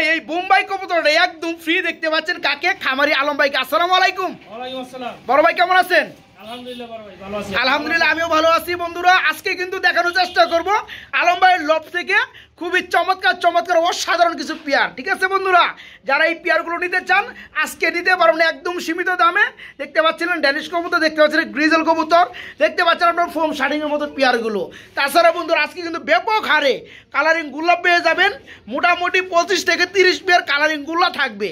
ভাই এই বোম্বাই কবুতরটা একদম ফ্রি দেখতে পাচ্ছেন কাকে? খামারি আলম ভাইকে। আসসালামু আলাইকুম। ওয়ালাইকুম আসসালাম। বড় ভাই কেমন আছেন? আলহামদুলিল্লাহ বড় ভাই ভালো আছি। আলহামদুলিল্লাহ আমিও ভালো আছি। বন্ধুরা আজকে কিন্তু দেখানোর চেষ্টা করব আলম ভাইয়ের লব থেকে খুবই চমৎকার চমৎকার অসাধারণ কিছু পেয়ার। ঠিক আছে বন্ধুরা, যারা এই পেয়ারগুলো নিতে চান আজকে নিতে পারবেন একদম সীমিত দামে। দেখতে পাচ্ছিলেন ড্যানিশ কবুতর, দেখতে পাচ্ছিলেন গ্রিজেল কবুতর, দেখতে পাচ্ছেন আপনার ফোম শার্টিংয়ের মতো পেয়ারগুলো। তাছাড়া বন্ধুরা আজকে কিন্তু ব্যাপক হারে কালারিং গুল্লা পেয়ে যাবেন। মোটামুটি 25 থেকে 30 পেয়ার কালারিং গুল্লা থাকবে।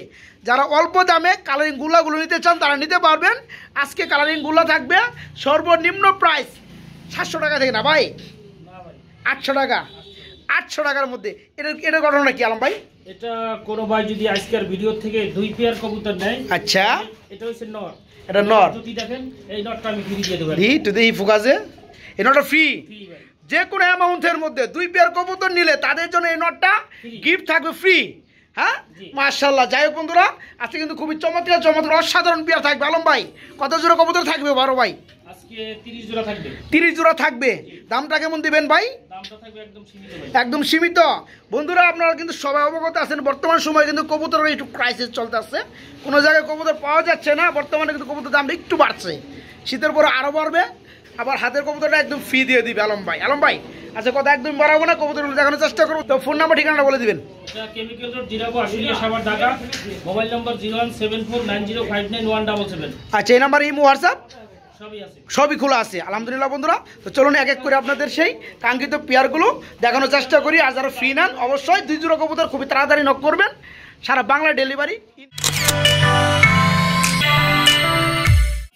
যারা অল্প দামে কালারিং গুল্লাগুলো নিতে চান তারা নিতে পারবেন। আজকে কালারিং গুল্লা থাকবে সর্বনিম্ন প্রাইস 700 টাকা থেকে। না ভাই, 800 টাকা। 800 টাকার মধ্যে এটা ঘটনা কি আলম ভাই? এটা কোনো ভাই যদি আজকের ভিডিও থেকে 2 পেয়ার কবুতর নেয়, আচ্ছা এটা হচ্ছে নর। এটা নর। যদি দেখেন এই নরটা আমি ফ্রি দিয়ে দেব। এই ফোকাসে এই নটটা ফ্রি। ভাই যে কোনো অ্যামাউন্টের মধ্যে 2 পেয়ার কবুতর নিলে তাদের জন্য এই নটটা গিফট থাকবে ফ্রি। হ্যাঁ মাশাআল্লাহ। যাই হোক বন্ধুরা আজকে কিন্তু খুবই চমৎকার চমৎকার অসাধারণ পেয়ার থাকবে। আলম ভাই কত জোড়া কবুতর থাকবে বড় ভাই? আজকে 30 জোড়া থাকবে। 30 জোড়া থাকবে। দামটা কেমন দিবেন ভাই? দামটা থাকবে একদম সীমিত ভাই। একদম সীমিত। বন্ধুরা আপনারা কিন্তু সবাই অবগত আছেন বর্তমান সময়ে কিন্তু কবুতরের একটু ক্রাইসিস চলতে আছে। কোনো জায়গায় কবুতর পাওয়া যাচ্ছে না। বর্তমানে কিন্তু কবুতর দামটা একটু বাড়ছে, শীতের পরে আরও বাড়বে। আবার হাতের কবুতরটা একদম ফ্রি দিয়ে দিবে আলম ভাই। আলম ভাই আচ্ছা কথা একদম বাড়াবো না, কবুতরগুলো দেখানোর চেষ্টা করবো। তো ফোন নাম্বার ঠিকানাটা বলে দিবেন। এটা chemical road Zirabo Ashulia Savar Dhaka. Mobile number 01749059177। আচ্ছা এই নাম্বার ইমো হোয়াটসঅ্যাপ সবই আছে, সবই খোলা আছে। আলহামদুলিল্লাহ বন্ধুরা, তো চলুন এক এক করে আপনাদের সেই কাঙ্ক্ষিত পেয়ারগুলো দেখানোর চেষ্টা করি। আর যারা ফ্রি নেন অবশ্যই 2 জোড়া কবুতর খুবই তাড়াতাড়ি নক করবেন, সারা বাংলা ডেলিভারি।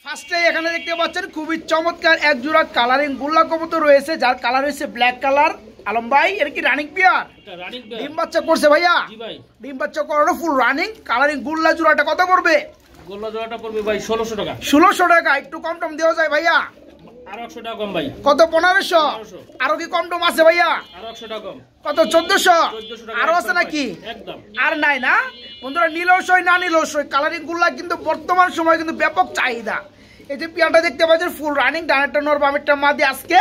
ফার্স্টে এখানে দেখতে পাচ্ছেন খুবই চমৎকার এক জোড়া কালারিং গুল্লা কবুতর রয়েছে, যার কালার হচ্ছে ব্ল্যাক কালার। আলম ভাই এর কি রানিং পেয়ার? এটা রানিং পেয়ার। ডিম বাচ্চা করছে ভাইয়া? জি ভাই। ডিম বাচ্চা করানো ফুল রানিং কালারিং গুল্লা জোড়াটা কত পড়বে? গোল্লা জোড়াটা পড়বে ভাই 1600 টাকা। 1600 টাকা। একটু কম টম দেওয়া যায় ভাইয়া? আর 100 টাকা কম ভাই। কত? 1500। আরো কি কম টম আছে ভাইয়া? আর 100 টাকা কম। কত? 1400। 1400 টাকা আরো আছে নাকি? একদম আর নাই না বন্ধুরা? নিলেও সই না নিলেও সই। কালারিং গুলা কিন্তু বর্তমান সময় কিন্তু ব্যাপক চাহিদা। এই যে পেয়ারটা দেখতে পাচ্ছেন ফুল রানিং, ডানেরটা নর বামেরটা মাদি। আজকে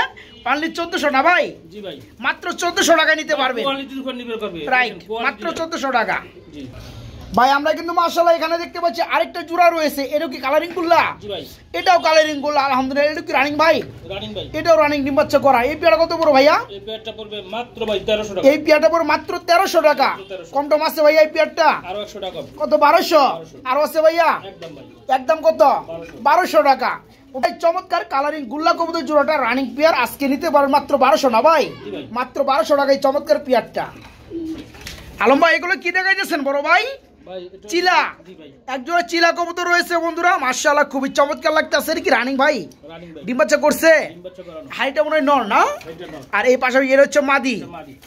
অনলি 1400 না ভাই? জি ভাই। মাত্র 1400 টাকায় নিতে পারবেন। কোয়ালিটির উপর নির্ভর করবে। রাইট, মাত্র 1400 টাকা। জি ভাই আমরা কিন্তু মাশাআল্লাহ এখানে দেখতে পাচ্ছি আরেকটা জোড়া রয়েছে। এটা কি কালারিং গুল্লা? জি ভাই। এটাও কালারিং গুল্লা আলহামদুলিল্লাহ। এটা কি রানিং ভাই? রানিং ভাই। এটাও রানিং ডিম বাচ্চা করা। এই পেয়ারটা কত বড় ভাইয়া? এই পেয়ারটা পড়বে মাত্র ভাই 1300 টাকা। এই পেয়ারটা পড়বে মাত্র 1300 টাকা। কম টম আছে ভাইয়া এই পেয়ারটা? আর 100 টাকা কম। কত? 1200। আরো আছে ভাইয়া? একদম ভাই। একদম কত? 1200 টাকা। ওটাই চমৎকার কালারিং গুল্লা কবুতর জোড়াটা রানিং পেয়ার আজকে নিতে পারেন মাত্র 1200 না ভাই? মাত্র 1200 টাকায় চমৎকার পেয়ারটা। আলম ভাই এগুলো কি দেখাইতেছেন বড় ভাই? চিলা। একজোড়া চিলা কবুতর রয়েছে বন্ধুরা, মাশাআল্লাহ খুবই চমৎকার লাগতেছে। এটা কি রানিং ভাই? ডিম বাচ্চা করছে? হাইটা মনে হয় নর না? আর এই পাশে এর হচ্ছে মাদি।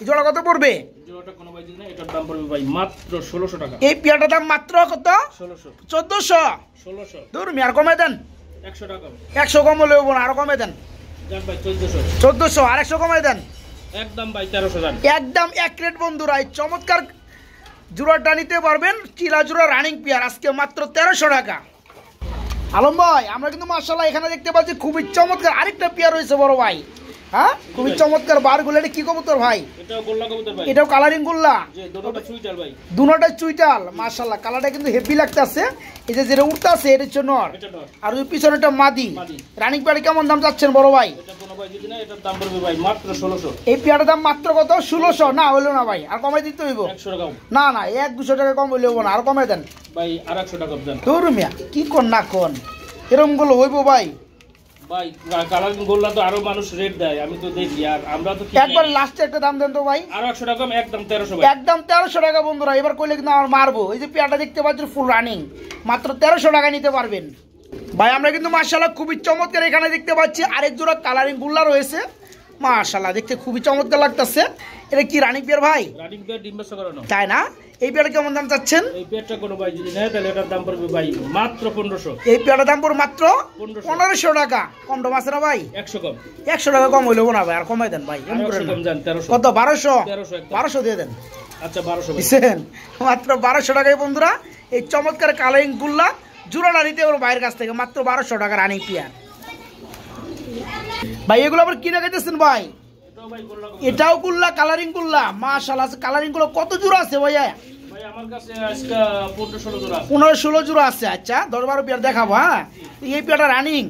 এই জোড়া কত পড়বে? জোড়াটা কোনো ভাই দিনা, এটার দাম পড়বে ভাই মাত্র 1600 টাকা। এই পেয়ারটার দাম মাত্র কত? 1600। 1400। দূর মি আর কমে দেন। 100 টাকা। 100 কম হলেও বোন আরো কমে দেন। যাক ভাই 1400। 1400 আর 100 কমে দেন। একদম ভাই 1300 টাকা। একদম এক রেট বন্ধুরা। এই চমৎকার জোড়াটা নিতে পারবেন চিলা জোড়া রানিং পেয়ার আজকে মাত্র 1300 টাকা। আলম ভাই আমরা কিন্তু মাশাআল্লাহ এখানে দেখতে পাচ্ছি খুবই চমৎকার আরেকটা পেয়ার রয়েছে বড় ভাই। হ্যাঁ খুবই চমৎকার বারগুলো। এটা কি কবুতর ভাই? এটাও গোল্লা কবুতর ভাই। এটাও কালারিং গোল্লা? জি দুটোটা চুইটাল ভাই। দুটোটা চুইটাল। মাশাআল্লাহ কালারটা কিন্তু হেভি লাগতেছে। এই যে যেটা উঠতাছে এটা হচ্ছে নর, এটা নর। আর ওই পিছনেটা মাদি। রানিং পেয়ার কেমন দাম চাচ্ছেন বড় ভাই? এটা কোনো ভাই যদি না, এটার দাম পড়বে ভাই মাত্র 1600। এই পেয়ারটার দাম মাত্র কত? 1600। না হইলো না ভাই, আর কমাই দিতে হইব। 100 টাকা। না না 100-200 টাকা কম হইলে হইব না, আর কমাই দেন ভাই। আর 100 টাকা দেন। তোর মিয়া কি কোন না কোন এরকম গুলো হইব ভাই? ভাই কালারিং গোল্লা তো আরো মানুষ রেট দেয়, আমি তো দেখি। আর আমরা তো একবার লাস্টে একটা দাম দেন তো ভাই। আর 100 টাকা কম, একদম 1300 ভাই। একদম 1300 টাকা বন্ধুরা। এবার কইলে কিন্তু আমার মারবো। এই যে পেয়ারটা দেখতে পাচ্ছেন ফুল রানিং, মাত্র 1300 টাকা নিতে পারবেন ভাই। আমরা কিন্তু মাশাআল্লাহ খুবই চমৎকার এখানে দেখতে পাচ্ছি আরেক জোড়া কালারিং গুল্লা রয়েছে। মাশাআল্লাহ দেখতে খুবই চমৎকার লাগতেছে। এটা কি রানিং পেয়ার ভাই? রানিং পেয়ার ডিম বাচ্চা করানো। তাই না? এই পেয়ারটা কেমন দাম চাচ্ছেন? এই পেয়ারটা কোনো ভাই যদি নেয় তাহলে এটার দাম পড়বে ভাই মাত্র 1500। এই পেয়ারটার দাম পড়বে মাত্র 1500 টাকা। কম টম আছে না ভাই? 100 কম। 100 টাকা কম হইলেও না ভাই, আর কমাই দেন ভাই। কম জান 1300। কত? 1200। 1200 দিয়ে দেন। আচ্ছা 1200 দিচ্ছেন মাত্র 1200 টাকায় বন্ধুরা। এই চমৎকার কালারিং গুল্লা জোড়াটা নিতে পারবো ভাইয়ের কাছ থেকে মাত্র 1200 টাকা রানিং পেয়ার। ভাই এগুলো আবার কি দেখাইতেছেন ভাই? এটাও ভাই গোল্লা। এটাও গুল্লা কালারিং গুল্লা। মাশাআল্লাহ কালারিং গুলো কত জোড়া আছে ভাইয়া? ভাই আমার কাছে আজকে 15-16 জোড়া আছে। 15-16 জোড়া আছে। আচ্ছা 10-12 পেয়ার দেখাবো। হ্যাঁ, এই পেয়ারটা রানিং।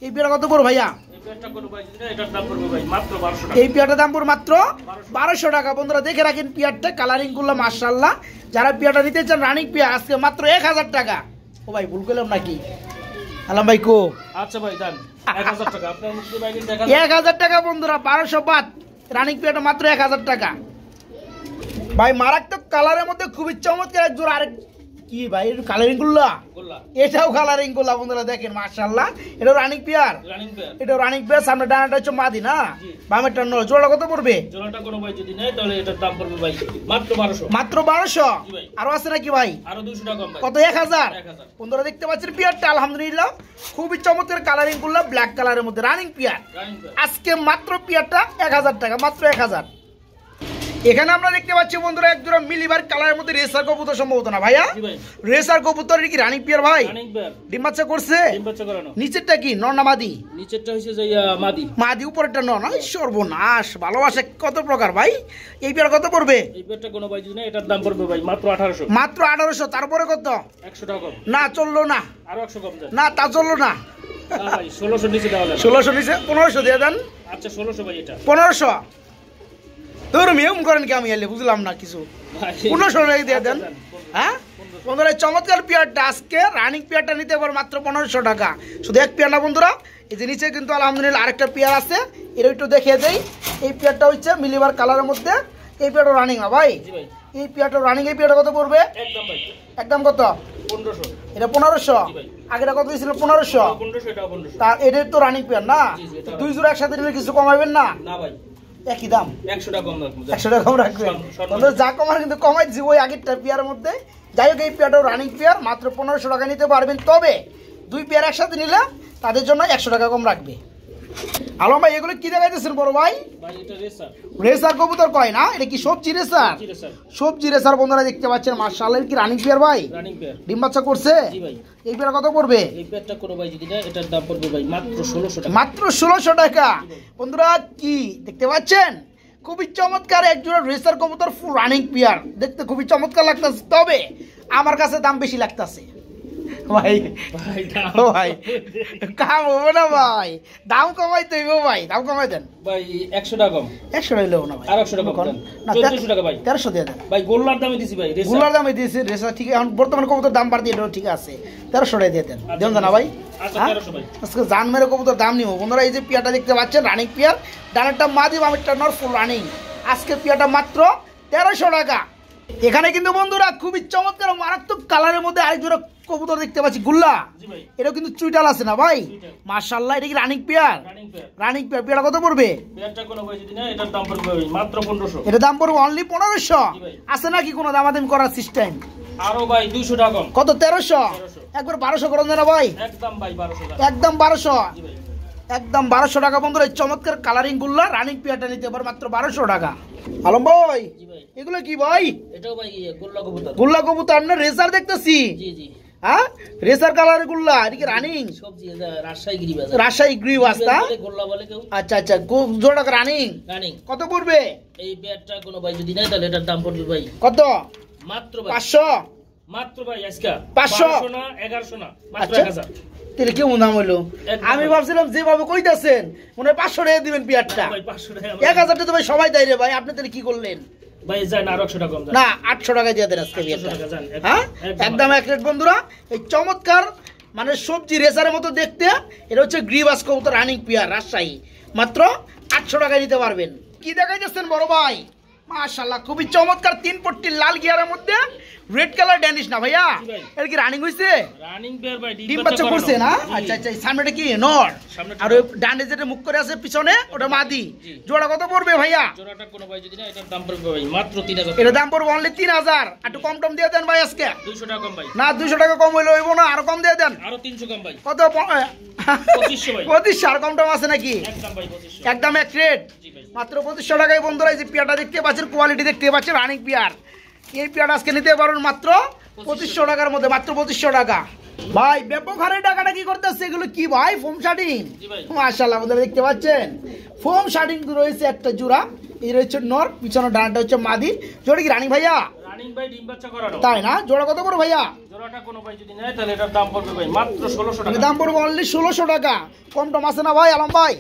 এই পেয়ারটা কত পড়বে ভাইয়া? এই পেয়ারটা কোনো ভাই যদি না, এটার দাম পড়বে ভাই মাত্র 1200 টাকা। এই পেয়ারটার দাম পড়বে মাত্র 1200 টাকা। বন্ধুরা দেখে রাখেন পেয়ারটা, কালারিং গুলো মাশাআল্লাহ। যারা পেয়ারটা নিতে চান রানিং পেয়ার, আজকে মাত্র 1000 টাকা। ও ভাই ভুল করলাম নাকি? আলম ভাই কো? আচ্ছা ভাই দেন 1000 টাকা। আপনার মুখে ভাই দেখা 1000 টাকা বন্ধুরা, 1200 বাদ। রানিং পেয়ারটা মাত্র 1000 টাকা। ভাই মারাত্মক কালারের মধ্যে খুবই চমৎকার এক জোড়া। আরেক কি ভাই কালারিং গুলা? গোল্লা। এটাও কালারিং গুলা বন্ধুরা দেখেন মাশাআল্লাহ। এটা রানিং পেয়ার। Running pair. এটা রানিং পেয়ার। সামনে ডানাটা হচ্ছে মাদি না? জি। বামেরটা নর। জোড়া কত পড়বে? জোড়াটা কোনো ভাই যদি নেয় তাহলে এটার দাম পড়বে ভাই মাত্র 1200। মাত্র 1200। জি ভাই। আরো আছে নাকি ভাই? আরো 200 টাকা কম ভাই। কত? 1000। 1000। বন্ধুরা দেখতে পাচ্ছেন পেয়ারটা আলহামদুলিল্লাহ খুবই চমৎকার কালারিং গুলা, ব্ল্যাক কালারের মধ্যে রানিং পেয়ার। Running pair. আজকে মাত্র পেয়ারটা 1000 টাকা, মাত্র 1000। এখানে আমরা দেখতে পাচ্ছি বন্ধুরা এক জোড়া মিলিবার কালারের মধ্যে রেসার কবুতর, সম্ভবত না ভাইয়া? জি ভাই। রেসার কবুতর কি রানিং পেয়ার ভাই? Running pair. ডিম বাচ্চা করছে? ডিম বাচ্চা করানো। নিচেরটা কি নর না মাদি? নিচেরটা হইছে যে মাদি। মাদি, উপরেরটা নর না? সর্বনাশ, ভালোবাসা কত প্রকার ভাই। এই পেয়ার কত পড়বে? এই পেয়ারটা কোনো ভাই যদি নেয় এটার দাম পড়বে ভাই মাত্র 1800। মাত্র 1800। তারপরে কত? 100 টাকা কম। না চললো না। আরো 100 কম দেন। না তা চললো না। না ভাই 1600 নিচে দেওয়া যাবে। 1600 নিচে 1500 দিয়ে দেন। আচ্ছা 1600 ভাই এটা। 1500 তোর মেম করেন কি? আমি এলে বুঝলাম না কিছু। ভাই 1500 দিয়ে দেন। হ্যাঁ বন্ধুরা, এই চমৎকার পেয়ারটা আজকে রানিং পেয়ারটা নিতে পারো মাত্র 1500 টাকা। শুধু এক পেয়ার না বন্ধুরা, এই যে নিচে কিন্তু আলহামদুলিল্লাহ আরেকটা পেয়ার আছে। এর একটু দেখিয়ে দেই। এই পেয়ারটা হচ্ছে মিলিবার কালারের মধ্যে। এই পেয়ারটা রানিং না ভাই? জি ভাই। এই পেয়ারটা রানিং। এই পেয়ারটা কত পড়বে? একদম ভাই। একদম কত? 1500। এটা 1500। জি ভাই। আগেটা কত দিয়েছিল? 1500। 1500 এটা 1500। তা এদের তো রানিং পেয়ার না? জি, জি, এটা দুই জোড়া একসাথে নিলে কিছু কমাবেন না? না ভাই একই দাম। 100 টাকা কম রাখবো। 100 টাকা কম রাখবেন। সম্মান। বন্ধুরা যা কমার কিন্তু কমাই দিচ্ছি ওই আগেরটা পেয়ারের মধ্যে। যাই হোক এই পেয়ারটাও রানিং পেয়ার, মাত্র 1500 টাকা নিতে পারবেন। তবে দুই পেয়ার একসাথে নিলে তাদের জন্য 100 টাকা কম রাখবে। আলম ভাই এগুলো কি দেখাইতেছেন বড় ভাই? ভাই এটা রেসার। রেসার কবুতর কয় না? এটা কি সবজি রেসার? জি রেসার। সবজি রেসার বন্ধুরা দেখতে পাচ্ছেন মাশাআল্লাহ। কি রানিং পেয়ার ভাই? Running pair. ডিম বাচ্চা করছে? জি ভাই। এই পেয়ার কত পড়বে? এই পেয়ারটা কোনো ভাই যদি নেয় এটার দাম পড়বে ভাই মাত্র 1600 টাকা। মাত্র 1600 টাকা। বন্ধুরা কি দেখতে পাচ্ছেন? খুবই চমৎকার এক জোড়া রেসার কবুতর, ফুল রানিং পেয়ার। দেখতে খুবই চমৎকার লাগতেছে। তবে আমার কাছে দাম বেশি লাগতেছে ভাই। ভাই দাম ও ভাই কাম হবে না ভাই, দাম কমাই তো ভাই। দাম কমাই দেন ভাই 100 টাকা কম। 100 টাকা না ভাই। আর 100 টাকা কম দেন। না 1400 টাকা ভাই। 1300 দিয়ে দেন ভাই গোল্লার দামে দিছি ভাই রেসার। গুলার দামে দিয়েছে রেসার। ঠিক আছে, এখন বর্তমানে কবুতর দাম বাড়তি, এটাও ঠিক আছে। 1300 টাকা দিয়ে দেন। দেন না ভাই? আচ্ছা হ্যাঁ? 1300 ভাই। আজকে জান মেরে কবুতর দাম নিব বন্ধুরা। এই যে পিয়াটা দেখতে পাচ্ছেন রানিং পিয়ার, ডানেরটা মাদি বামেরটা নর, ফুল রানিং। আজকে পিয়াটা মাত্র 1300 টাকা। এখানে কিন্তু বন্ধুরা খুবই চমৎকার মারাত্মক কালারের মধ্যে আরেক জোড়া কবুতর দেখতে পাচ্ছি, গুল্লা। জি ভাই। এটাও কিন্তু চুইটাল আছে না ভাই? চুইটাল। মাশাআল্লাহ। এটা কি running pair? Running pair. Running pair. পেয়ারটা কত পড়বে? পেয়ারটা কোনো ভাই যদি নেয় এটার দাম পড়বে ভাই মাত্র 1500। এটা দাম পড়বে অনলি 1500। জি ভাই। আছে নাকি কোনো দামাদামি করার সিস্টেম? আরো ভাই 200 টাকা কম। কত? 1300। একবার 1200 করে দেন না ভাই? একদম ভাই 1200 টাকা। একদম 1200। জি ভাই। একদম 1200 টাকা বন্ধুরা। এই চমৎকার কালারিং গুল্লা রানিং পেয়ারটা নিতে পারে মাত্র 1200 টাকা। আলম ভাই জি ভাই। এগুলো কি ভাই? এটাও ভাই গোল্লা কবুতর। গুল্লা কবুতর না? রেসার দেখতেছি। জি জি। হ্যাঁ রেসার কালারের গুল্লা। এটা কি রানিং? সবজি এটা রাজশাহী গিরিবাজ। রাজশাহী গ্রিবাস্তা। গোল্লা বলে কেউ। আচ্ছা আচ্ছা, জোড়া রানিং। রানিং। কত পড়বে? এই পেয়ারটা কোনো ভাই যদি নেয় তাহলে এটার দাম পড়বে ভাই কত? মাত্র ভাই 500। মাত্র ভাই আজকে 500 1200 না 1100 না মাত্র আচ্ছা 1000। তাহলে কেমন দাম হলো? একদম আমি ভাই। ভাবছিলাম যেভাবে কইতাছেন মনে হয় 500 টাকা দিবেন পেয়ারটা। ভাই 500 টাকা। 1000 টাকা তো ভাই সবাই দেয় রে ভাই। আপনি তাহলে কি করলেন? ভাই যান আর 100 টাকা কম যান। না 800 টাকা দিয়ে দেন আজকে 800 পেয়ারটা। টাকা যান। হ্যাঁ একদম। একদম এক রেট বন্ধুরা। এই চমৎকার মানে সবজি রেসারের মতো দেখতে, এটা হচ্ছে গ্রিবাস কবুতর রানিং পেয়ার রাজশাহী। মাত্র 800 টাকায় নিতে পারবেন। কি দেখাইতেছেন বড় ভাই? মাশাআল্লাহ খুবই চমৎকার 3 পট্টি লাল গিয়ারের মধ্যে রেড কালার ড্যানিশ না ভাইয়া? জি ভাই। এটা কি রানিং হইছে? রানিং পেয়ার ভাই ডিম বাচ্চা করছে না? জি। আচ্ছা আচ্ছা। সামনেটা কি নর? সামনেটা আর ওই ডান্ডে যেটা মুখ করে আছে পিছনে ওটা মাদি। জি। জোড়া কত পড়বে ভাইয়া? জোড়াটা কোনো ভাই যদি নেয় এটার দাম পড়বে ভাই মাত্র 3000। এটা দাম পড়বে অনলি 3000। একটু কম টম দিয়ে দেন ভাই আজকে। 200 টাকা কম ভাই। না 200 টাকা কম হইলে হইব না, আরো কম দিয়ে দেন। আরো 300 কম ভাই। কত? 2500 ভাই। 2500। আর কম টম আছে নাকি? একদম ভাই 2500। একদম এক রেট জি ভাই। মাত্র 2500 টাকায় বন্ধুরা। এই যে পেয়ারটা দেখতে পাচ্ছেন, কোয়ালিটি দেখতে পাচ্ছেন রানিং পেয়ার। এই পেয়ারটা আজকে নিতে পারবেন মাত্র 2500 টাকার মধ্যে। মাত্র 2500 টাকা। ভাই ব্যাপক হারে টাকাটা কি করতেছে? এগুলো কি ভাই? ফোম শার্টিং। জি ভাই। মাশাআল্লাহ বন্ধুরা দেখতে পাচ্ছেন ফোম শার্টিং রয়েছে একটা জোড়া। এই রয়েছে নর, পিছনে ডানাটা হচ্ছে মাদি। জোড়া কি রানিং ভাইয়া? রানিং ভাই ডিম বাচ্চা করানো। তাই না? জোড়া কত করে ভাইয়া? জোড়াটা কোনো ভাই যদি নেয় তাহলে এটার দাম পড়বে ভাই মাত্র 1600 টাকা। দাম পড়বে অনলি 1600 টাকা। কম টম আছে না ভাই আলম ভাই?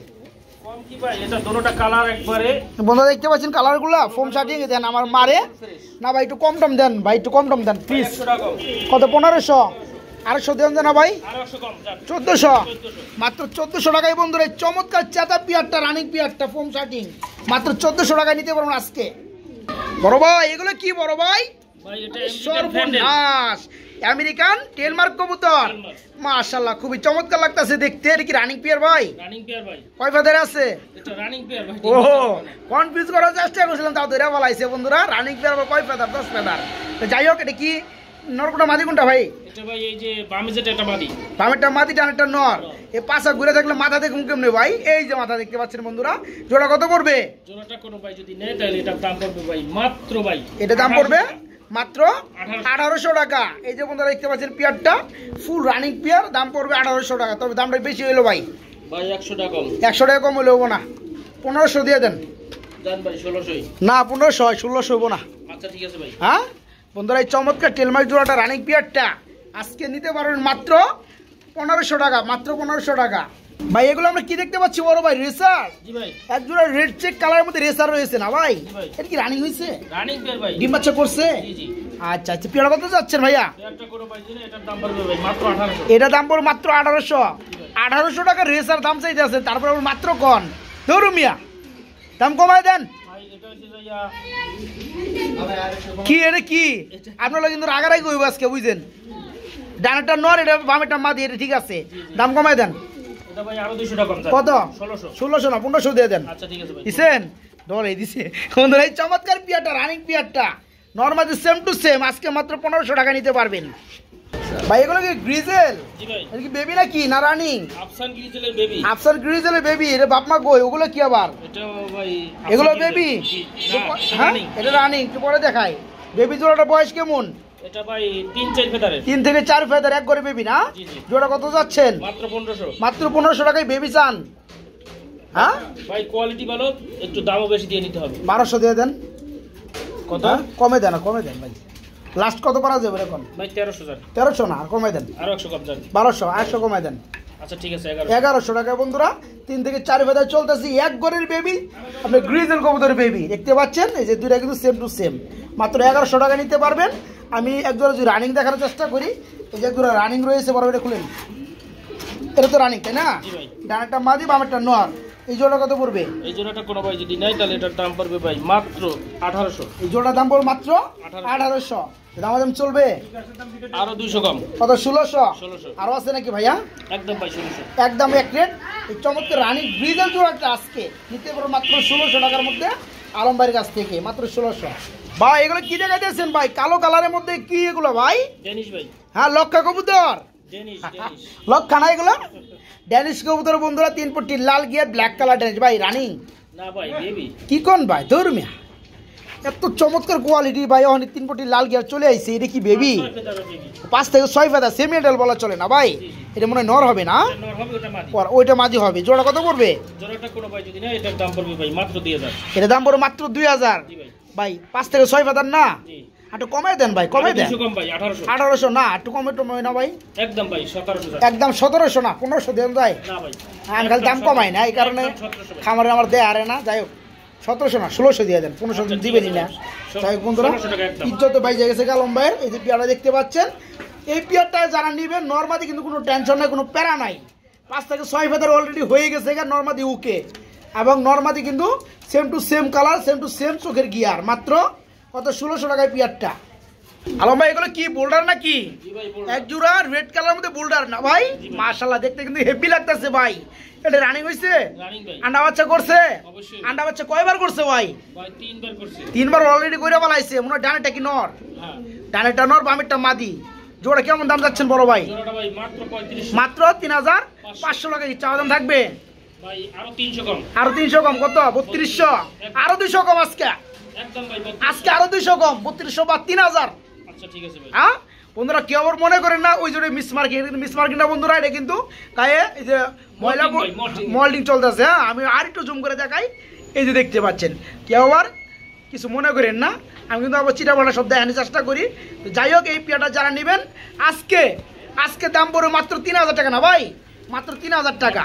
কম কি ভাই, এটা দুটোটা কালার একবারে। বন্ধুরা দেখতে পাচ্ছেন কালারগুলো ফোম শার্টিং দেন আমার মারে না ভাই, একটু কম টম দেন ভাই, একটু কম টম দেন প্লিজ। 100 টাকা কত? 1500? 800 দেন না ভাই? আর 100 কম যান। 1400, মাত্র 1400 টাকায় বন্ধুরা এই চমৎকার চেতা পিয়ারটা, রানিং পিয়ারটা ফোম শার্টিং মাত্র 1400 টাকায় নিতে পারবেন আজকে। বড় ভাই এগুলো কি বড় ভাই? ভাই এটা সর্বনাশ, আমেরিকান টেলমার্ক কবুতর, মাশাআল্লাহ খুবই চমৎকার লাগতেছে দেখতে। এটা কি রানিং পিয়ার ভাই? রানিং পেয়ার ভাই। কয় ফেদার আছে? এটা রানিং পেয়ার ভাই। ও কনফিউজ করার চেষ্টা করছিলাম, তাও ধরে বলাইছে বন্ধুরা। রানিং পেয়ার কয় ফেদার? 10 ফেদার। তো যাই হোক, এটা কি নরকোটা মাদি কোনটা ভাই? এটা ভাই এই যে বামে যেটা এটা মাদি। বামেরটা মাদি, ডানেরটা নর। এই পাশা ঘুরে থাকলে মাথা দেখুন কেমনে ভাই? এই যে মাথা দেখতে পাচ্ছেন বন্ধুরা। জোড়া কত পড়বে? জোড়াটা কোনো ভাই যদি নেয় তাহলে এটার দাম পড়বে ভাই মাত্র ভাই। এটা দাম পড়বে মাত্র 1800 টাকা। এই যে বন্ধুরা দেখতে পাচ্ছেন পিয়ারটা ফুল রানিং পিয়ার, দাম পড়বে 1800 টাকা। তবে দামটা বেশি হইলো ভাই। ভাই 100 টাকা কম। 100 টাকা কম হলে হবো না, 1500 দিয়ে দেন। জান ভাই 1600। না 1500, 1600 হবো না। আচ্ছা ঠিক আছে ভাই। হ্যাঁ বন্ধুরা এই চমৎকার টেলমার্ক জোড়াটা রানিং পিয়ারটা আজকে নিতে পারবেন মাত্র 1500 টাকা, মাত্র 1500 টাকা। ভাই এগুলো আমরা কি দেখতে পাচ্ছি বড় ভাই? রেসার। জি ভাই। এক জোড়া রেড চেক কালারের মধ্যে রেসার রয়েছে না ভাই? ভাই। এটা কি রানিং হয়েছে? রানিং পেয়ার ভাই। ডিম বাচ্চা করছে? জি জি। আচ্ছা আচ্ছা, পিয়ার কত যাচ্ছেন ভাইয়া? পেয়ারটা কোনো ভাই যদি এটার দাম পড়বে ভাই মাত্র 1800। এটা দাম পড়বে মাত্র 1800। 1800 টাকা রেসার দাম চাইতে আছে, তারপরে আবার মাত্র কন ধরু মিয়া, দাম কমায় দেন। ভাই এটা হচ্ছে যাইয়া কি এটা কি আপনারা কিন্তু রাগারাগি কইব আজকে বুঝছেন? ডানাটা নর, এটা বামেরটা মাদি, এটা ঠিক আছে, দাম কমায় দেন। এটা ভাই আরো 200 টাকা কম যান। কত? 1600। 1600 না 1500 দিয়ে দেন। আচ্ছা ঠিক আছে ভাই। দিছেন ডরে দিছে বন্ধুরা এই চমৎকার পিয়ারটা, রানিং পিয়ারটা নরমালি সেম টু সেম আজকে মাত্র 1500 টাকা নিতে পারবেন। ভাই এগুলো কি গ্রিজেল? জি ভাই। এটা কি বেবি নাকি না রানিং? আফসান গ্রিজেলের বেবি। আফসার গ্রিজেলের বেবি, এটা বাপ মা কই? ওগুলো কি আবার? এটা ভাই এগুলো আফসান বেবি? গ্রিজেল। জি, না, এটা হ্যাঁ রানিং। এটা রানিং, একটু পরে দেখাই। বেবি জোড়াটা বয়স কেমন? এটা ভাই 3-4 ফেদারের। 3 থেকে 4 ফেদার এক করে বেবি না? জি, জি। জোড়া কত যাচ্ছেন? মাত্র 1500। মাত্র 1500 টাকায় বেবি চান? হ্যাঁ ভাই কোয়ালিটি ভালো, একটু দামও বেশি দিয়ে নিতে হবে। 1200 দিয়ে দেন। কত? হ্যাঁ? কমে দেন, কমে দেন ভাই। লাস্ট কত করা যাবে এখন? ভাই 1300 যান। 1300 না, আর কমে দেন। আরো 100 কম যান। 1200, 800 কমে দেন। আচ্ছা ঠিক আছে 1100। 1100 টাকা বন্ধুরা। 3 থেকে 4 ফেদার চলতেছি এক গরের বেবি, আপনি গ্রিজেল কবুতরের বেবি দেখতে পাচ্ছেন। এই যে দুইটা কিন্তু সেম টু সেম, মাত্র 1100 টাকা নিতে পারবেন। আমি একজোড়া যদি রানিং দেখানোর চেষ্টা করি, এই যে একজোড়া রানিং রয়েছে, বড় এটা খুলেন। এটা তো রানিং তাই না? জি ভাই। ডানাটা মাদি, বামেরটা নর। এই জোড়া কত পড়বে? এই জোড়াটা কোনো ভাই যদি নেয় তাহলে এটার দাম পড়বে ভাই মাত্র 1800। এই জোড়ার দাম পড়বে মাত্র 1800। দাম চলবে আরো 200 কম। কত? 1600। 1600। আরো আছে নাকি ভাইয়া? একদম ভাই 1600। একদম এক রেট। এই চমৎকার রানিং গ্রিজেল জোড়াটা আজকে নিতে পারো মাত্র 1600 টাকার মধ্যে আলম ভাইয়ের কাছ থেকে, মাত্র 1600। ভাই এগুলো কি দেখা দিয়েছেন ভাই? কালো কালারের মধ্যে কি এগুলো ভাই? ডেনিশ ভাই। হ্যাঁ লক্ষা কবুতর, ডেনিশ। লক্ষা না এগুলো? ড্যানিশ কবুতর বন্ধুরা, 3 পট্টি লাল গিয়ার ব্ল্যাক কালার ড্যানিশ। ভাই রানিং না ভাই বেবি। কি কোন ভাই ধর্মিয়া, এত চমৎকার কোয়ালিটি ভাই। অনেক 3 পট্টি লাল গিয়ার চলে আইছে। এটা কি বেবি? 5 থেকে 6 ফেদা, সেমি এডাল বলা চলে না ভাই? এটা মনে হয় নর হবে না? নর হবে, ওটা মাদি। ওইটা মাঝি হবে। জোড়া কত পড়বে? জোড়াটা কোনো ভাই যদি নেয় এটার দাম পড়বে ভাই মাত্র 2000। এটা দাম পড়বে মাত্র 2000। জি ভাই। ভাই 5 থেকে 6 ফেদার না? জি। একটু কমাই দেন ভাই, কমাই দেন। 200 কম ভাই 1800। 1800 না, একটু কমে টমে না ভাই? একদম ভাই 1700 যান। একদম 1700 না, 1500 দেন ভাই। না ভাই। আমি খালি দাম কমাই না, এই কারণে একদম 1700 ভাই। খামারে আমার দেয় আরে না। যাই হোক 1700 না 1600 দিয়ে দেন, 1500 আচ্ছা, ঠিক দিবেনই আছে না। ভাই। যাই হোক বন্ধুরা, 1600 টাকা একদম। ইজ্জত ভাই জায়গা থেকে আলম ভাইয়ের। এই যে পেয়ারটা দেখতে পাচ্ছেন, এই পেয়ারটা যারা নিবেন নরমাদি কিন্তু কোনো টেনশন নাই, কোনো প্যারা নাই। 5 থেকে 6 ফেদার অলরেডি হয়ে গেছে নরমাদি উকে, এবং নরমাদি কিন্তু same to same colour, same to same চোখের গিয়ার। মাত্র কত? 1600 টাকায় পেয়ারটা। আলম ভাই এগুলো কি বোল্ডার নাকি? জি ভাই বলুন। এক জোড়া রেড কালার মধ্যে বোল্ডার না ভাই? মাশাআল্লাহ দেখতে কিন্তু হেভি লাগতেছে ভাই। এটা রানিং হইছে? রানিং ভাই। আন্ডা বাচ্চা করছে? অবশ্যই। আন্ডা বাচ্চা কয়বার করছে ভাই? ভাই 3 বার করছে। 3 বার অলরেডি কইরা বলাইছে। মনে হয় ডানেটা কি নর? হ্যাঁ। ডানেটা নর, বামেরটা মাদি। জোড়া কেমন দাম যাচ্ছেন বড় ভাই? জোড়াটা ভাই মাত্র 3500। মাত্র 3500 টাকা কি চাওয়া দাম থাকবে? ভাই আরো 300 কম। আরো 300 কম, কত? 3200। আরো 200 কম আজকে, একদম ভাই 3200। আজকে আরো 200 কম, 3200 বা 3000। আচ্ছা ঠিক আছে ভাই। হ্যাঁ বন্ধুরা, কেউ আবার মনে করেন না ওই জন্য মিস মার্কিং না বন্ধুরা। এটা কিন্তু গায়ে এই যে ময়লা মল্ডিং চলতেছে। হ্যাঁ আমি আর একটু জুম করে দেখাই। এই যে দেখতে পাচ্ছেন, কেউ আবার কিছু মনে করেন না। আমি কিন্তু আবার চিটাবাটা সব দেখানোর চেষ্টা করি। তো যাই হোক, এই পেয়ারটা যারা নেবেন আজকে দাম পড়বে মাত্র 3000 টাকা না ভাই, মাত্র 3000 টাকা।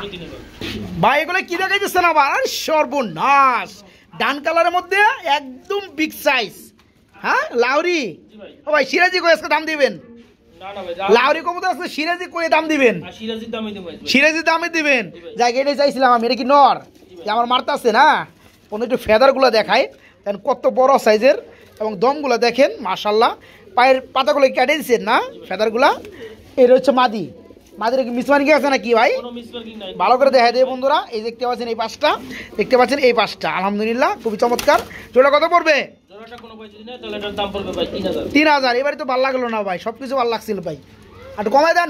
ভাই এগুলো কি দেখাইতেছেন আবার? আর সর্বনাশ, ডান কালারের মধ্যে একদম বিগ সাইজ। হ্যাঁ লাউরি, ও ভাই সিরাজি কই আজকে দাম দিবেন? লাউরি কবুতর আজকে সিরাজি কই দাম দিবেন? সিরাজি দামে দিবেন। যাই এটাই চাইছিলাম আমি। এটা কি নর? আমার মারতে আছে না, কোনো একটু ফেদারগুলো দেখায় দেখেন কত বড় সাইজের, এবং দমগুলো দেখেন মাশাল্লাহ, পায়ের পাতাগুলো কেটে দিচ্ছেন না ফেদারগুলা। এটা হচ্ছে মাদি। মাদির কি মিসমার্কিং আছে নাকি ভাই? ভালো করে দেখা দেয় বন্ধুরা। এই দেখতে পাচ্ছেন এই পাঁচটা, দেখতে পাচ্ছেন এই পাঁচটা, আলহামদুলিল্লাহ খুবই চমৎকার। জোড়া কত পড়বে? 3000। এবারে তো ভালো লাগলো না ভাই, সবকিছু ভালো লাগছিল ভাই, একটু কমাই দেন।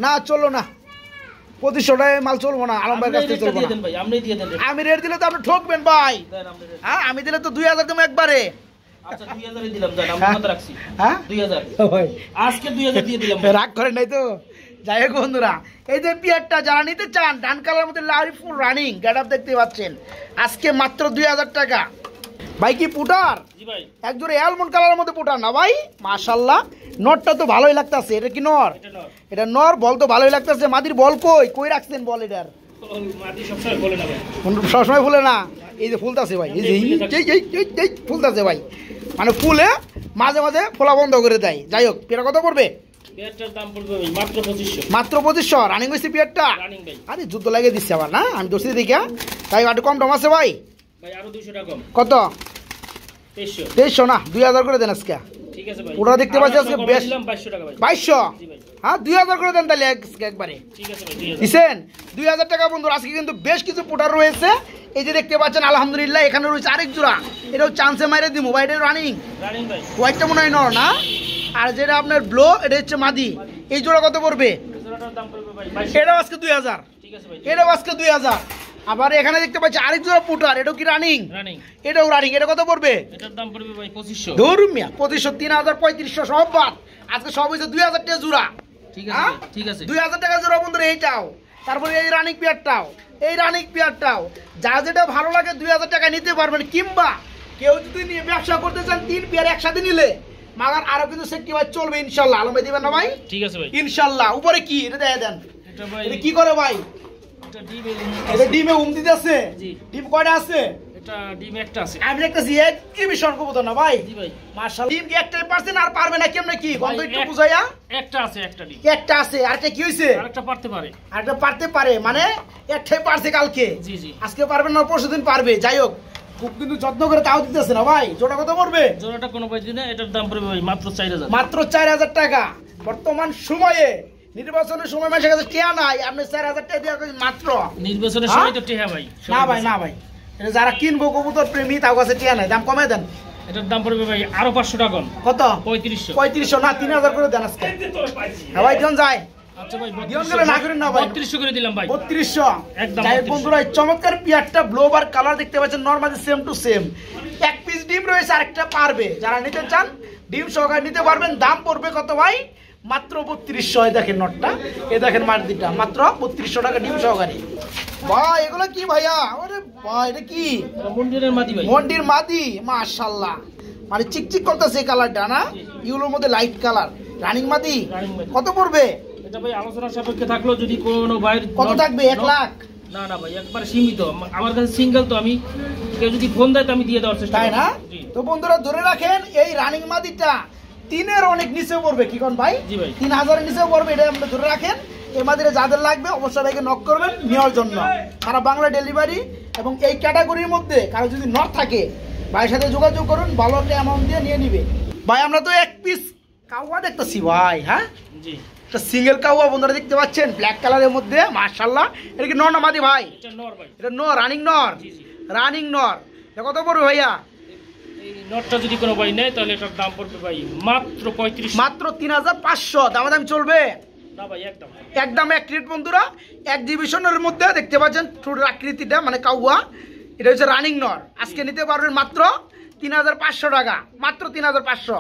না চললো না, 2500 টাকায় মাল চলবো না, আলম ভাইয়ের কাছ থেকে চলবো না। আমি রেট দিলে তো আপনি ঠকবেন ভাই। হ্যাঁ আমি দিলে তো 2000 দেবো একবারে। রাগ করেন নাই তো? যাই হোক বন্ধুরা, এই যে পিয়ারটা যারা নিতে চান, ডান কালার মধ্যে লারি ফুল রানিং গেট আপ দেখতে পাচ্ছেন, আজকে মাত্র 2000 টাকা। ভাই কি পুটার? এক জোড়ে অ্যালমন্ড কালারের মধ্যে পুটার না ভাই, মাশাল্লাহ। নরটা তো ভালোই লাগতেছে। এটা কি নর? এটা নর। বল তো ভালোই লাগতেছে। মাদির বল কই কই রাখছেন বল? এটার সবসময় ফুলে না, এই যে ফুলতাছে ভাই, এই যে ফুলতাছে ভাই, মানে ফুলে মাঝে মাঝে ফোলা বন্ধ করে দেয়। যাই হোক, পেয়ারা কত পড়বে? মাত্র 2500। রানিং হয়েছে পেয়ারটা? আরে যুদ্ধ লাগিয়ে দিচ্ছে আবার না, আমি দোষী দিকে। তাই একটু কম টম আছে ভাই। কত? 2300 না, 2000 করে দেন আজকে। ওটা দেখতে পাচ্ছি আজকে বেশ 2200। হ্যাঁ 2000 করে দেন তাহলে একবারে। দিচ্ছেন 2000 টাকা বন্ধু। আজকে কিন্তু বেশ কিছু পুটার রয়েছে, এই যে দেখতে পাচ্ছেন আলহামদুলিল্লাহ। এখানে রয়েছে আরেক জোড়া, এটাও চান্সে মাইরে দিব ভাই। এটা রানিং হোয়াইটটা মনে হয় নর না, আর যেটা আপনার ব্লো এটা হচ্ছে মাদি। এই জোড়া কত পড়বে? এটাও আজকে 2000। এটাও আজকে 2000। আবার এখানে দেখতে পাচ্ছি আরেক জোড়া পুটার, এটাও কি রানিং? এটাও রানিং। এটা কত পড়বে? এটার দাম পড়বে ভাই 2500। ধর্মিয়া 2500, 3000, 3500 সব বাদ। আজকে সব হইছে 2000 টাকা জোড়া। ঠিক আছে, ঠিক আছে, 2000 টাকা জোড়া বন্ধুরা। এইটাও, তারপরে এই রানিং পেয়ারটাও, এই রানিং পেয়ারটাও, যা যেটা ভালো লাগে 2000 টাকা নিতে পারবেন। কিংবা কেউ যদি নিয়ে ব্যবসা করতে চান 3 পেয়ার একসাথে নিলে মাগার আরো কিন্তু সেটি ভাই চলবে ইনশাআল্লাহ। আলম ভাই দিবেন না ভাই? ঠিক আছে ভাই, ইনশাআল্লাহ। উপরে কি এটা দেখা দেন? এটা ভাই এটা কি করে ভাই? এটা ডিমে দিতে আছে। ডিম কয়টা আছে? এটা ডিম একটা আছে। আমি দেখতেছি এক্সিবিশন কবুতর না ভাই? জি ভাই মাশাআল্লাহ। ডিম কি একটাই পারছেন আর পারবে না কেমনে কি? গন্ধ একটু বুঝাইয়া। একটা আছে, একটা ডিম একটা আছে। আরেকটা কি হইছে? আরেকটা পারতে পারে। আরেকটা পারতে পারে মানে একটাই পারছে কালকে। জি জি, আজকে পারবে না, পরশুদিন পারবে। যাই হোক, খুব কিন্তু যত্ন করে তাও দিতেছে না ভাই। জোড়া কত পড়বে? জোড়াটা কোনো পাইছি না, এটার দাম পড়বে ভাই মাত্র 4000। মাত্র 4000 টাকা। বর্তমান সময়ে নির্বাচনের সময় মাসের কাছে টিয়া নাই, আপনি 4000 টাকা দিয়ে মাত্র নির্বাচনের সময় তো টিয়া ভাই। না ভাই, না ভাই, এটা যারা কিনবো কবুতর প্রেমী তার কাছে টিয়া নাই। দাম কমে দেন। এটার দাম পড়বে ভাই আরো 500 টাকা। কত? 3500। 3500 না, 3000 করে দেন আজকে। হ্যাঁ ভাই দিন যায়। আচ্ছা ভাই দিন করে না করেন না ভাই। 3200 করে দিলাম ভাই। 3200 একদম। যাই বন্ধুরা, এই চমৎকার পিয়ারটা ব্লোবার কালার দেখতে পাচ্ছেন, নরমালি সেম টু সেম। এক পিস ডিম রয়েছে, আরেকটা পারবে। যারা নিতে চান ডিম সহকারে নিতে পারবেন। দাম পড়বে কত ভাই? মাত্র 3200। দেখেন নটটা, এ দেখেন মারদিটা, মাত্র 3200 টাকা ডিম সহকারে। ভাই এগুলো কি ভাইয়া? আরে ভাই এটা কি? মন্দিরের মাদি ভাই। মন্দির মাদি, মাশাআল্লাহ, মানে চিকচিক করতেছে এই কালারটা না, ইউলোর মধ্যে লাইট কালার। রানিং মাদি। কত পড়বে এটা ভাই? আলোচনা সাপেক্ষে থাকলো, যদি কোনো ভাই কত থাকবে? 1 লাখ? না না ভাই, একবারে সীমিত। আমার কাছে সিঙ্গেল তো, আমি কেউ যদি ফোন দেয় তো আমি দিয়ে দেওয়ার চেষ্টা করি। তাই না? তো বন্ধুরা ধরে রাখেন, এই রানিং মাদিটা 3-এর অনেক নিচে পড়বে। কি কোন ভাই? জি ভাই, 3000 এর নিচে পড়বে। এটা আমরা ধরে রাখেন। এই মাদিরে যাদের লাগবে অবশ্যই ভাইকে নক করবেন নেওয়ার জন্য। সারা বাংলা ডেলিভারি। এবং এই ক্যাটাগরির মধ্যে কারো যদি নট থাকে ভাইয়ের সাথে যোগাযোগ করুন, ভালো একটা অ্যামাউন্ট দিয়ে নিয়ে নিবে। ভাই আমরা তো এক পিস কাউয়া দেখতেছি ভাই। হ্যাঁ জি, একটা সিঙ্গেল কাউয়া বন্ধুরা দেখতে পাচ্ছেন, ব্ল্যাক কালারের মধ্যে, মাশাআল্লাহ। এটা কি নর না মাদি ভাই? এটা নর ভাই। এটা নর, রানিং নর। জি জি, রানিং নর। এটা কত পড়বে ভাইয়া? এই নটটা যদি কোনো ভাই নেয় তাহলে এটার দাম পড়বে ভাই মাত্র 3500। মাত্র 3500। দামাদামি চলবে না ভাই? একদম একদম এক রেট বন্ধুরা। এক্সিবিশনের মধ্যে দেখতে পাচ্ছেন ঠোঁটের আকৃতিটা, মানে কাউয়া। এটা হচ্ছে রানিং নর। আজকে নিতে পারবেন মাত্র 3500 টাকা। মাত্র 3500।